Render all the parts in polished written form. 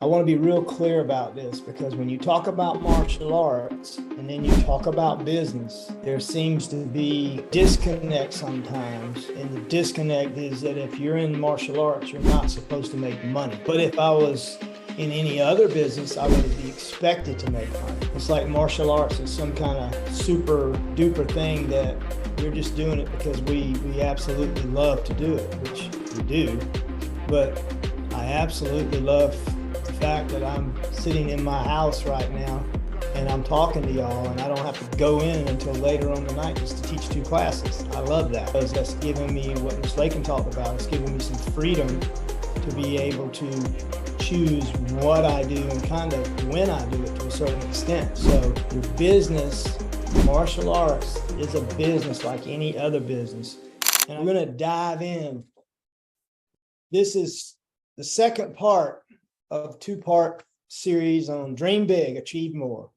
I want to be real clear about this because when you talk about martial arts and then you talk about business, there seems to be disconnect sometimes. And the disconnect is that if you're in martial arts, you're not supposed to make money. But if I was in any other business, I would be expected to make money. It's like martial arts is some kind of super duper thing that we're just doing it because we absolutely love to do it, which we do. But I absolutely love the fact that I'm sitting in my house right now and I'm talking to y'all and I don't have to go in until later on the night just to teach 2 classes. I love that because that's giving me what Ms. Lakin talked about. It's giving me some freedom to be able to choose what I do and kind of when I do it to a certain extent. So your business, martial arts, is a business like any other business. And I'm going to dive in. This is the second part of a 2-part series on Dream Big, Achieve More.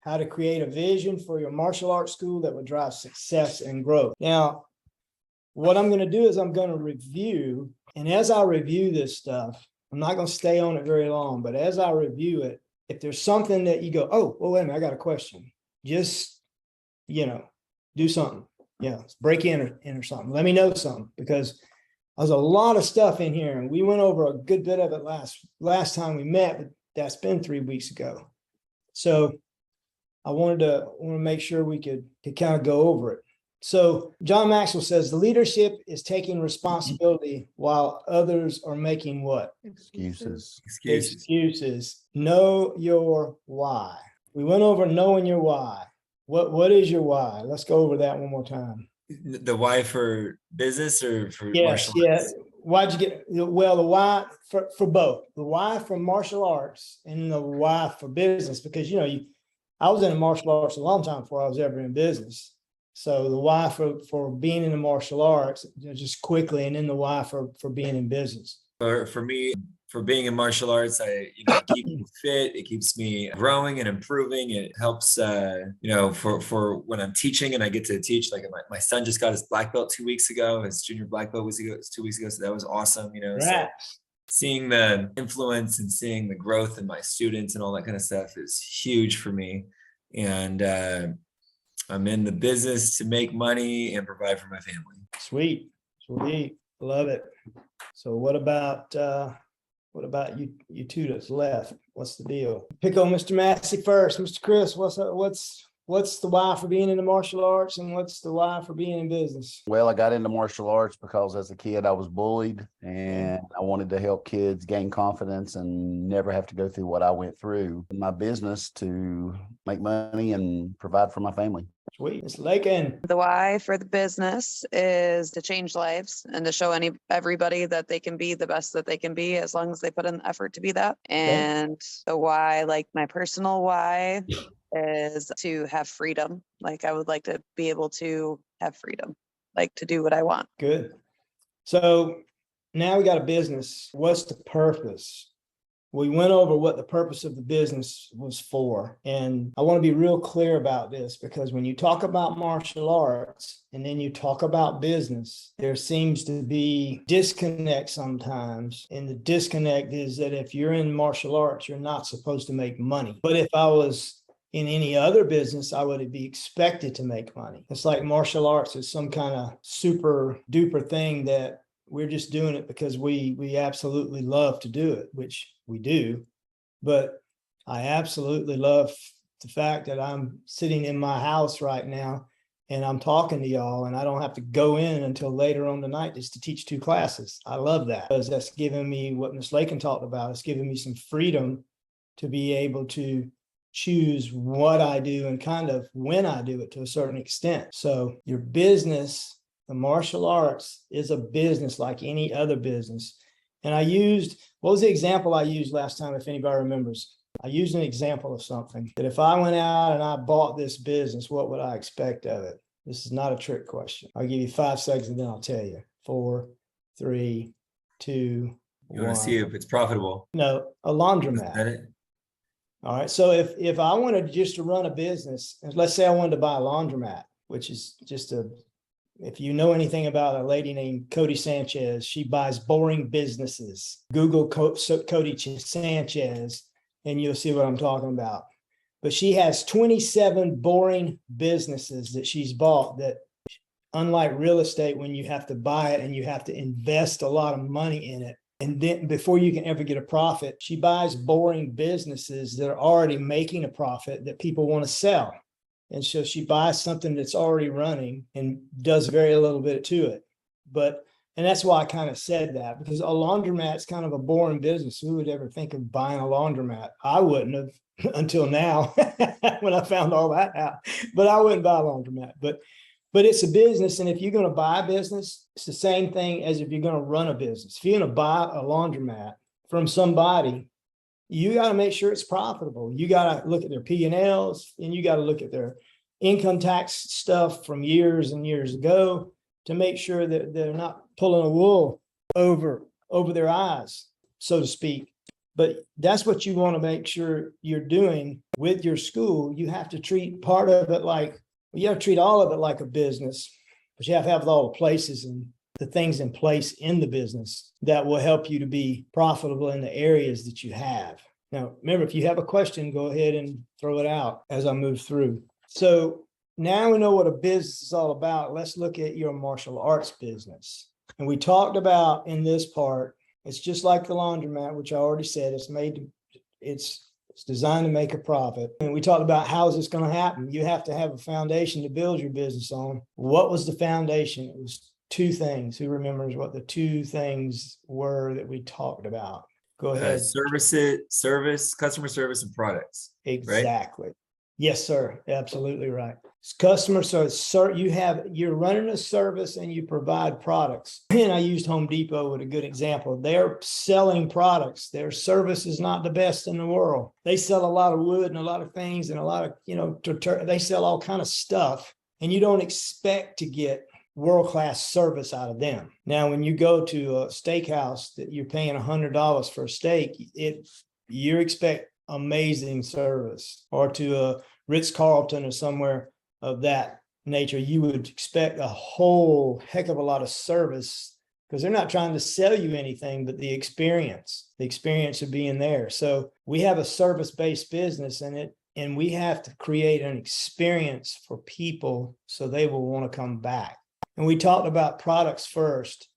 How to create a vision for your martial arts school that would drive success and growth. Now, what I'm going to do is I'm going to review, and as I review this stuff, I'm not going to stay on it very long, but as I review it, if there's something that you go, oh, well, wait a minute, I got a question. Just, do something. Break in or something. Let me know something, because there's a lot of stuff in here, and we went over a good bit of it last time we met, but that's been 3 weeks ago. So I wanted to make sure we could kind of go over it. So John Maxwell says the leadership is taking responsibility while others are making what? Excuses. Know your why. We went over knowing your why. What is your why? Let's go over that one more time. The why for business or for Yes, martial arts? Why'd you get, well, the why for both, the why for martial arts and the why for business, because I was in the martial arts a long time before I was ever in business. So the why for being in the martial arts, just quickly, and then the why for being in business. For me, for being in martial arts, it keeps me fit. It keeps me growing and improving. It helps, for when I'm teaching and I get to teach. Like my son just got his black belt 2 weeks ago. His junior black belt was 2 weeks ago. So that was awesome. Right. So seeing the influence and seeing the growth in my students and all that kind of stuff is huge for me. And I'm in the business to make money and provide for my family. Sweet. Love it. So what about you two that's left? What's the deal? Pick on Mr. Massey first. Mr. Chris, what's the why for being in the martial arts, and what's the why for being in business? Well, I got into martial arts because as a kid I was bullied, and I wanted to help kids gain confidence and never have to go through what I went through in my business to make money and provide for my family. Sweet. Ms. Lakin. The why for the business is to change lives and to show everybody that they can be the best that they can be as long as they put in the effort to be that. And the why, like my personal why, is to have freedom. Like I would like to be able to have freedom, like to do what I want. Good. So now we got a business. What's the purpose? We went over what the purpose of the business was for. And I want to be real clear about this because when you talk about martial arts and then you talk about business, there seems to be disconnect sometimes. And the disconnect is that if you're in martial arts, you're not supposed to make money. But if I was in any other business, I would be expected to make money. It's like martial arts is some kind of super duper thing that we're just doing it because we absolutely love to do it, which we do. But I absolutely love the fact that I'm sitting in my house right now and I'm talking to y'all and I don't have to go in until later on tonight just to teach 2 classes. I love that because that's giving me what Ms. Lakin talked about. It's giving me some freedom to be able to choose what I do and kind of when I do it to a certain extent. So your business, the martial arts, is a business like any other business. And what was the example I used last time, if anybody remembers? I used an example of something that if I went out and I bought this business, what would I expect of it? This is not a trick question. I'll give you 5 seconds and then I'll tell you. 4, 3, 2, You 1. want to see if it's profitable? No, a Is laundromat. that it? All right. So if I wanted just to run a business, and let's say I wanted to buy a laundromat, which is just a If you know anything about a lady named Cody Sanchez, she buys boring businesses. Google Cody Sanchez, and you'll see what I'm talking about. But she has 27 boring businesses that she's bought that, unlike real estate, when you have to buy it and you have to invest a lot of money in it, and then before you can ever get a profit, she buys boring businesses that are already making a profit that people want to sell. And so she buys something that's already running and does very little bit to it. And that's why I kind of said that, because a laundromat's kind of a boring business. Who would ever think of buying a laundromat? I wouldn't have until now when I found all that out, but I wouldn't buy a laundromat. But it's a business. And if you're going to buy a business, it's the same thing as if you're going to run a business. If you're going to buy a laundromat from somebody, you got to make sure it's profitable. You got to look at their P&Ls, and you got to look at their income tax stuff from years and years ago to make sure that they're not pulling a wool over their eyes, so to speak. But that's what you want to make sure you're doing with your school. You have to treat part of it like, you have to treat all of it like a business, but you have to have all the places and the things in place in the business that will help you to be profitable in the areas that you have. Now, remember, if you have a question, go ahead and throw it out as I move through. So now we know what a business is all about. Let's look at your martial arts business. And we talked about in this part, it's just like the laundromat, which I already said, it's designed to make a profit. And we talked about how is this going to happen? You have to have a foundation to build your business on. What was the foundation? It was two things. Who remembers what the two things were that we talked about? Go ahead. Customer service, and products. Exactly. Right? Yes, sir. Absolutely right. It's customer service. Sir, you're running a service and you provide products. And I used Home Depot with a good example. They're selling products. Their service is not the best in the world. They sell a lot of wood and a lot of things and a lot of, they sell all kind of stuff. And you don't expect to get world-class service out of them. Now, when you go to a steakhouse that you're paying $100 for a steak, you expect amazing service. Or to a Ritz-Carlton or somewhere of that nature, you would expect a whole heck of a lot of service, because they're not trying to sell you anything but the experience of being there. So we have a service-based business and we have to create an experience for people so they will want to come back. And we talked about products first,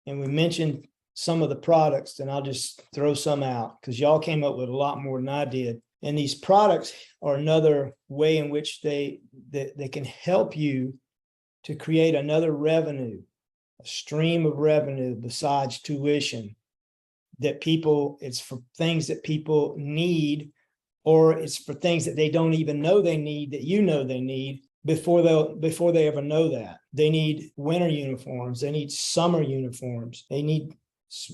and we mentioned some of the products, and I'll just throw some out because y'all came up with a lot more than I did. And these products are another way in which they can help you to create another revenue, a stream of revenue besides tuition, it's for things that people need, or it's for things that they don't even know they need, that you know they need before they ever know that. They need winter uniforms. They need summer uniforms.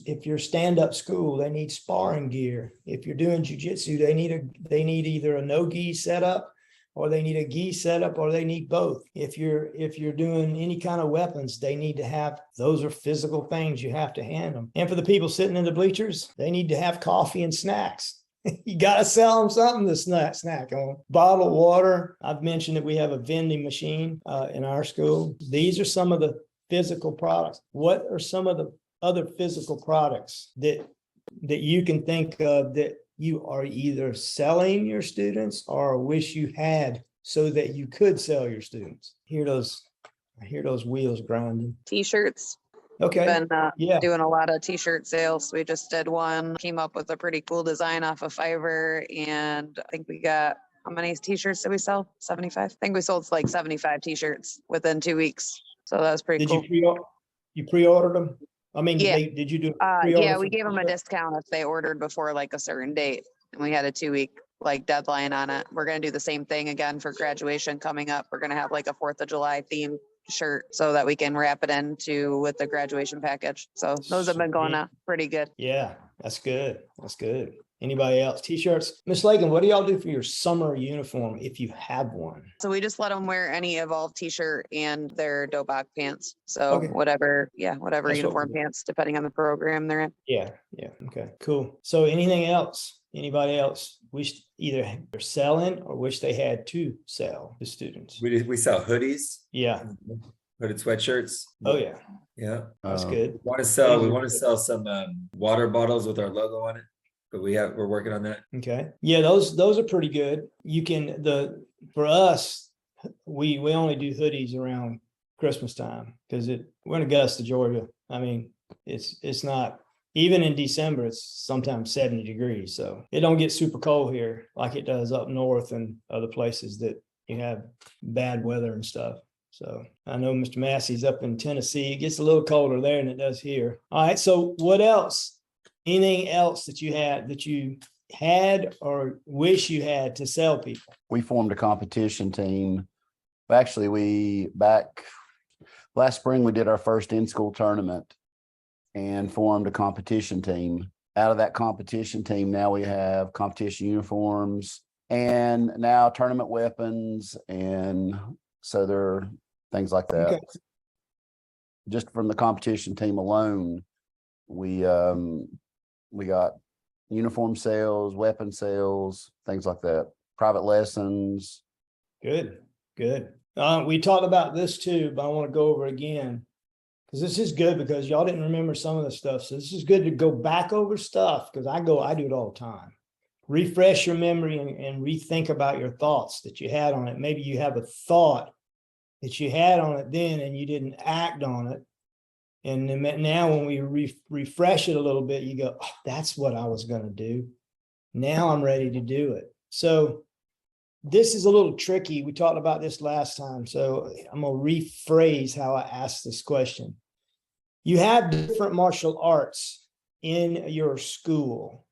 If you're stand-up school, they need sparring gear. If you're doing jiu-jitsu, they need either a no-gi setup, or they need a gi setup, or they need both. If you're doing any kind of weapons, they need to have, those are physical things, you have to hand them. And for the people sitting in the bleachers, they need to have coffee and snacks. You got to sell them something to snack on. Bottled water. I've mentioned that we have a vending machine in our school. These are some of the physical products. What are some of the other physical products that you can think of that you are either selling your students or wish you had so that you could sell your students? I hear those wheels grinding. T-shirts. Okay. Been doing a lot of T-shirt sales. We just did one, came up with a pretty cool design off of Fiverr, and I think we got, how many T-shirts did we sell? 75? I think we sold like 75 T-shirts within 2 weeks. So that was pretty cool. You pre-ordered them? I mean, yeah. Did you do pre-order? Yeah, we gave them a discount if they ordered before like a certain date, and we had a 2-week like deadline on it. We're going to do the same thing again for graduation coming up. We're going to have like a 4th of July themed shirt so that we can wrap it into with the graduation package. So those have been going up pretty good. Yeah, that's good. Anybody else? T-shirts. Miss Lakin, what do y'all do for your summer uniform if you have one? So we just let them wear any Evolve T-shirt and their Dobok pants. So Okay. whatever uniform pants, depending on the program they're in. Yeah. Okay, cool. So anything else? Anybody else wish either they're selling or wish they had to sell to students? We sell hoodies. Yeah. hooded sweatshirts. Oh yeah, Yeah. that's Um, good. We want to sell some water bottles with our logo on it, but we're working on that. Okay. Yeah, those are pretty good. You can for us, we only do hoodies around Christmas time because we're in Augusta, Georgia. I mean, it's not even in December, it's sometimes 70 degrees. So it don't get super cold here like it does up north and other places that you have bad weather and stuff. So I know Mr. Massey's up in Tennessee. It gets a little colder there than it does here. All right. So what else? Anything else that you had or wish you had to sell people? we formed a competition team. Actually, last spring, we did our first in-school tournament and formed a competition team. Out of that competition team, now we have competition uniforms and now tournament weapons. And so there are things like that. Okay. Just from the competition team alone, we got uniform sales, weapon sales, things like that, private lessons. Good. We talked about this too, but I want to go over again because this is good because y'all didn't remember some of the stuff. So this is good to go back over stuff because I do it all the time. Refresh your memory and rethink about your thoughts that you had on it. Maybe you have a thought that you had on it then and you didn't act on it. And then now when we refresh it a little bit, you go, oh, that's what I was going to do. Now I'm ready to do it. So this is a little tricky. We talked about this last time. So I'm going to rephrase how I asked this question. You have different martial arts in your school.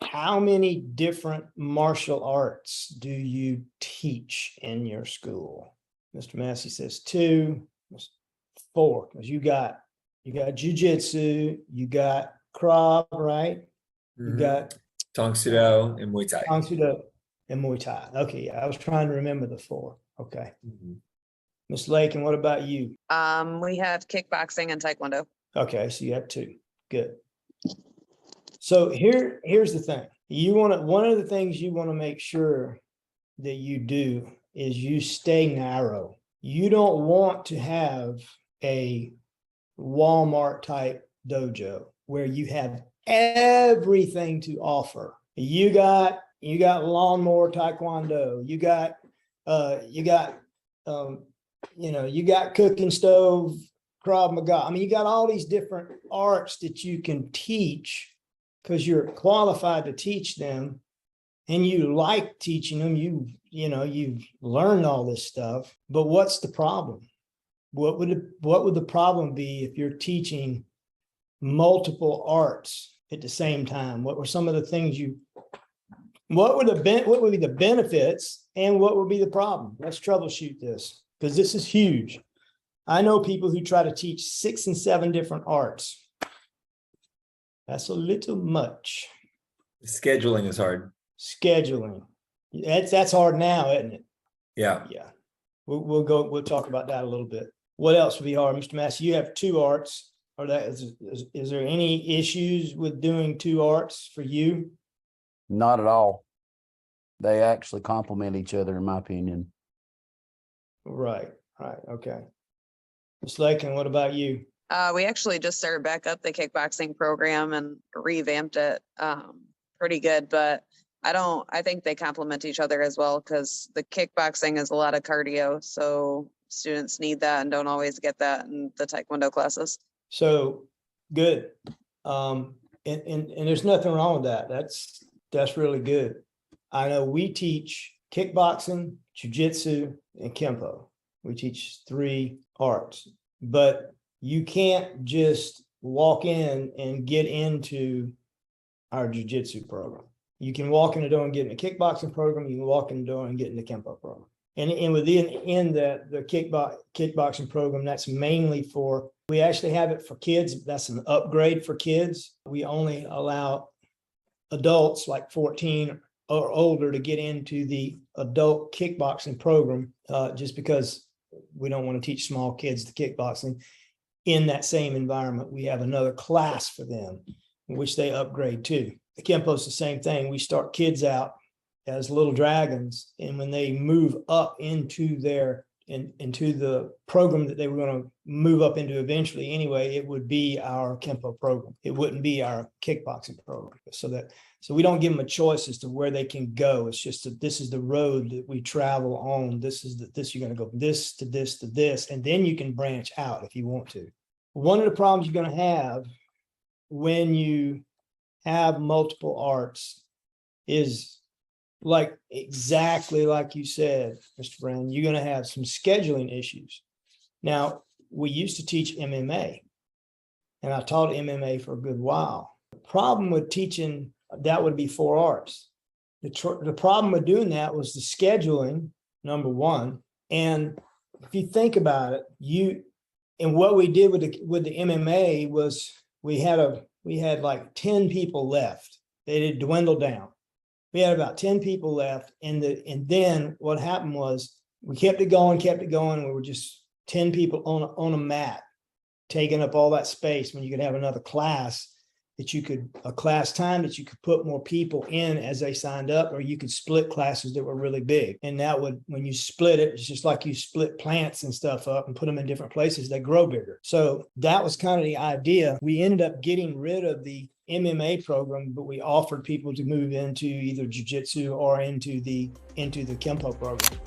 How many different martial arts do you teach in your school? Mr. Massey says 2, 4, because you got jiu-jitsu, you got Krav, right? You got Tong Sudo and Muay Thai. Tong Sudo and Muay Thai. Okay, yeah, I was trying to remember the 4. Okay. Miss Lake, and what about you? We have kickboxing and taekwondo. Okay, so you have 2. Good. So here's the thing. One of the things you want to make sure that you do is you stay narrow. You don't want to have a Walmart type dojo where you have everything to offer. You got lawnmower taekwondo, you got cooking stove Krav Maga. I mean, you got all these different arts that you can teach because you're qualified to teach them and you like teaching them. You've learned all this stuff, but what's the problem? What would the problem be if you're teaching multiple arts at the same time? What were some of the things what would be the benefits and what would be the problem? Let's troubleshoot this because this is huge. I know people who try to teach 6 and 7 different arts. That's a little much. Scheduling is hard. Scheduling. That's hard now, isn't it? Yeah. Yeah. We'll talk about that a little bit. What else would be hard? Mr. Massey, you have 2 arts. Is there any issues with doing 2 arts for you? Not at all. They actually complement each other, in my opinion. Right. Okay. Ms. Lakin, what about you? We actually just started back up the kickboxing program and revamped it pretty good, but I think they complement each other as well because the kickboxing is a lot of cardio. So students need that and don't always get that in the taekwondo classes. So good. And there's nothing wrong with that. That's really good. I know we teach kickboxing, jiu-jitsu, and kempo. We teach 3 arts, but you can't just walk in and get into our jiu-jitsu program. You can walk in the door and get in the kickboxing program. You can walk in the door and get in the kempo program. And within the kickboxing program, that's mainly we actually have it for kids. That's an upgrade for kids. We only allow adults like 14 or older to get into the adult kickboxing program just because we don't want to teach small kids the kickboxing. In that same environment, we have another class for them, which they upgrade to. The Kempo is the same thing. We start kids out as little dragons, and when they move up into their into the program that they were going to move up into eventually anyway, it would be our Kempo program. It wouldn't be our kickboxing program. So we don't give them a choice as to where they can go. It's just that this is the road that we travel on. This you're going to go from this to this to this, and then you can branch out if you want to. One of the problems you're going to have when you have multiple arts is, like exactly like you said, Mr. Brown, you're going to have some scheduling issues. Now, we used to teach MMA, and I taught MMA for a good while. The problem with teaching, that would be 4 arts. The problem with doing that was the scheduling, number one. And if you think about it, and what we did with the MMA was we had like 10 people left. They had dwindled down. We had about 10 people left. And then what happened was we kept it going. We were just 10 people on a mat, taking up all that space when you could have another class a class time that you could put more people in as they signed up, or you could split classes that were really big. And that would, when you split it, it's just like you split plants and stuff up and put them in different places, they grow bigger. So that was kind of the idea. We ended up getting rid of the MMA program, but we offered people to move into either jiu-jitsu or into the Kempo program.